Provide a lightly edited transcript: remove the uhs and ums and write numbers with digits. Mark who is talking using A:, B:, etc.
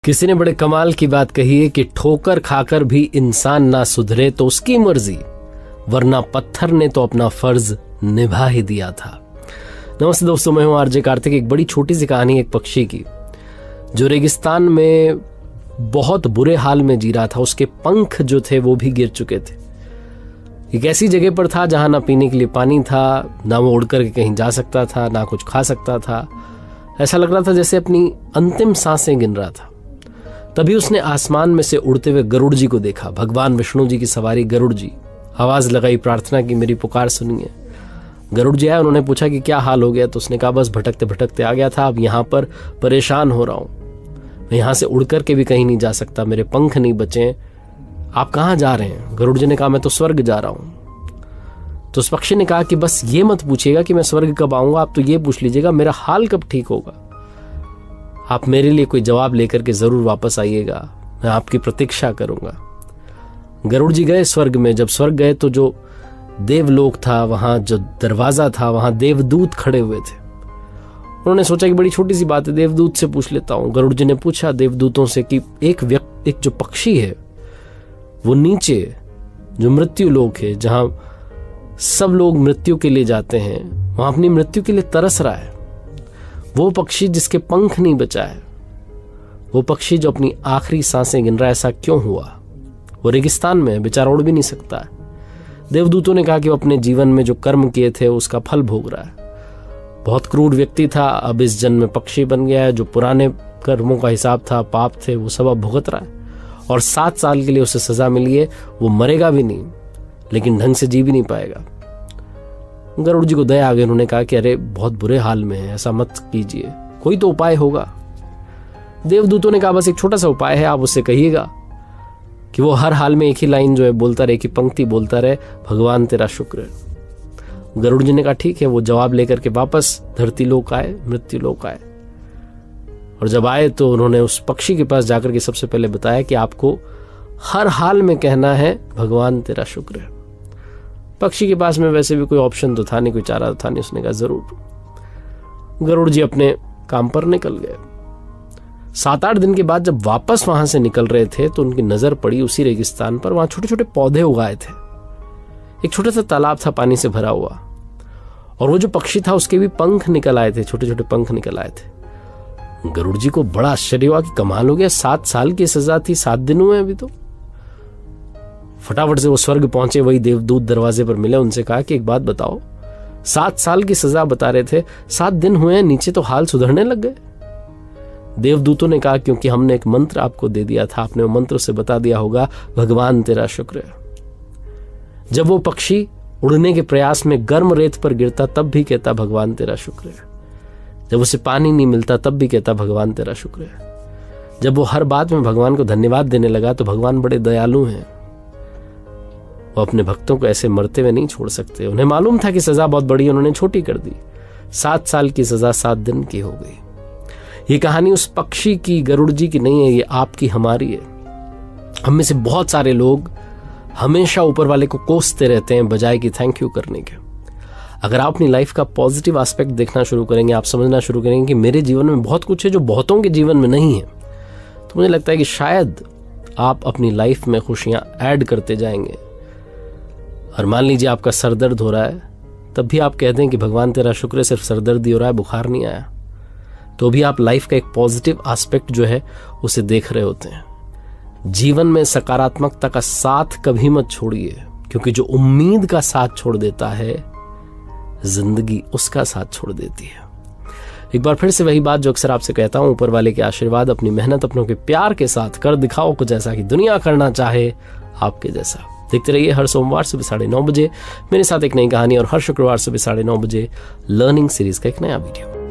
A: किसी ने बड़े कमाल की बात कही है कि ठोकर खाकर भी इंसान ना सुधरे तो उसकी मर्जी, वरना पत्थर ने तो अपना फर्ज निभा ही दिया था। नमस्ते दोस्तों, मैं हूं आरजे कार्तिक। एक बड़ी छोटी सी कहानी एक पक्षी की जो रेगिस्तान में बहुत बुरे हाल में जी रहा था। उसके पंख जो थे वो भी गिर चुके थे। एक ऐसी जगह पर था जहां ना पीने के लिए पानी था, ना वो उड़ करके कहीं जा सकता था, ना कुछ खा सकता था। ऐसा लग रहा था जैसे अपनी अंतिम सांसें गिन रहा था। तभी उसने आसमान में से उड़ते हुए गरुड़ जी को देखा। भगवान विष्णु जी की सवारी गरुड़ जी। आवाज लगाई, प्रार्थना की, मेरी पुकार सुनिए। गरुड़ जी आए, उन्होंने पूछा कि क्या हाल हो गया। तो उसने कहा बस भटकते भटकते आ गया था, अब यहाँ पर परेशान हो रहा हूं। मैं यहाँ से उड़ करके भी कहीं नहीं जा सकता, मेरे पंख नहीं बचे। आप कहाँ जा रहे हैं? गरुड़ जी ने कहा मैं तो स्वर्ग जा रहा हूं। तो उस पक्षी ने कहा कि बस ये मत पूछिएगा कि मैं स्वर्ग कब आऊंगा, आप तो ये पूछ लीजिएगा मेरा हाल कब ठीक होगा। आप मेरे लिए कोई जवाब लेकर के जरूर वापस आइएगा, मैं आपकी प्रतीक्षा करूंगा। गरुड़ जी गए स्वर्ग में। जब स्वर्ग गए तो जो देवलोक था, वहां जो दरवाजा था, वहां देवदूत खड़े हुए थे। उन्होंने सोचा कि बड़ी छोटी सी बात है, देवदूत से पूछ लेता हूं। गरुड़ जी ने पूछा देवदूतों से कि एक जो पक्षी है वो नीचे जो मृत्यु लोक है, जहां सब लोग मृत्यु के लिए जाते हैं, वहां अपनी मृत्यु के लिए तरस रहा है। वो पक्षी जिसके पंख नहीं बचा है, वो पक्षी जो अपनी आखिरी सांसें गिन रहा है, ऐसा क्यों हुआ? वो रेगिस्तान में बेचारा उड़ भी नहीं सकता है। देवदूतों ने कहा कि वो अपने जीवन में जो कर्म किए थे उसका फल भोग रहा है। बहुत क्रूर व्यक्ति था, अब इस जन्म में पक्षी बन गया है। जो पुराने कर्मों का हिसाब था, पाप थे, वो सब अब भुगत रहा है। और 7 साल के लिए उसे सजा मिली है। वो मरेगा भी नहीं, लेकिन ढंग से जी भी नहीं पाएगा। गरुड़ जी को दया आ गई। उन्होंने कहा कि अरे बहुत बुरे हाल में है, ऐसा मत कीजिए, कोई तो उपाय होगा। देवदूतों ने कहा बस एक छोटा सा उपाय है, आप उससे कहिएगा कि वो हर हाल में एक ही लाइन जो है बोलता रहे, कि पंक्ति बोलता रहे, भगवान तेरा शुक्र है। गरुड़ जी ने कहा ठीक है। वो जवाब लेकर के वापस धरती लोक आए, मृत्यु लोक आए। और जब आए तो उन्होंने उस पक्षी के पास जाकर के सबसे पहले बताया कि आपको हर हाल में कहना है भगवान तेरा शुक्र है। पक्षी के पास में वैसे भी कोई ऑप्शन तो था नहीं, कोई चारा तो था नहीं। उसने कहा जरूर। गरुड़ जी अपने काम पर निकल गए। 7-8 दिन के बाद जब वापस वहां से निकल रहे थे तो उनकी नजर पड़ी उसी रेगिस्तान पर। वहां छोटे छोटे पौधे उगाए थे, एक छोटा सा तालाब था पानी से भरा हुआ, और वो जो पक्षी था उसके भी पंख निकल आए थे, छोटे छोटे पंख निकल आए थे। गरुड़ जी को बड़ा आश्चर्य हुआ कि कमाल हो गया, 7 साल की सजा थी, 7 दिन हुए अभी तो। फटाफट से वो स्वर्ग पहुंचे, वही देवदूत दरवाजे पर मिले। उनसे कहा कि एक बात बताओ, 7 साल की सजा बता रहे थे, 7 दिन हुए हैं, नीचे तो हाल सुधरने लग गए। देवदूतों ने कहा क्योंकि हमने एक मंत्र आपको दे दिया था, आपने वो मंत्र से बता दिया होगा भगवान तेरा शुक्र है। जब वो पक्षी उड़ने के प्रयास में गर्म रेत पर गिरता तब भी कहता भगवान तेरा शुक्र है। जब उसे पानी नहीं मिलता तब भी कहता भगवान तेरा शुक्र है। जब वो हर बात में भगवान को धन्यवाद देने लगा तो भगवान बड़े दयालु हैं, वो अपने भक्तों को ऐसे मरते हुए नहीं छोड़ सकते। उन्हें मालूम था कि सजा बहुत बड़ी है, उन्होंने छोटी कर दी। 7 साल की सजा 7 दिन की हो गई। ये कहानी उस पक्षी की, गरुड़ जी की नहीं है, ये आपकी हमारी है। हम में से बहुत सारे लोग हमेशा ऊपर वाले को कोसते रहते हैं बजाय कि थैंक यू करने के। अगर आप अपनी लाइफ का पॉजिटिव एस्पेक्ट देखना शुरू करेंगे, आप समझना शुरू करेंगे कि मेरे जीवन में बहुत कुछ है जो बहुतों के जीवन में नहीं है, तो मुझे लगता है कि शायद आप अपनी लाइफ में खुशियां ऐड करते जाएंगे। और मान लीजिए आपका सर दर्द हो रहा है, तब भी आप कहते हैं कि भगवान तेरा शुक्र है, सिर्फ सरदर्द ही हो रहा है, बुखार नहीं आया, तो भी आप लाइफ का एक पॉजिटिव एस्पेक्ट जो है उसे देख रहे होते हैं। जीवन में सकारात्मकता का साथ कभी मत छोड़िए, क्योंकि जो उम्मीद का साथ छोड़ देता है, जिंदगी उसका साथ छोड़ देती है। एक बार फिर से वही बात जो अक्सर आपसे कहता हूं, ऊपर वाले के आशीर्वाद, अपनी मेहनत अपनों के प्यार के साथ कर दिखाओ कुछ ऐसा कि दुनिया करना चाहे आपके जैसा। देखते रहिए हर सोमवार सुबह 9:30 बजे मेरे साथ एक नई कहानी, और हर शुक्रवार सुबह 9:30 बजे लर्निंग सीरीज का एक नया वीडियो।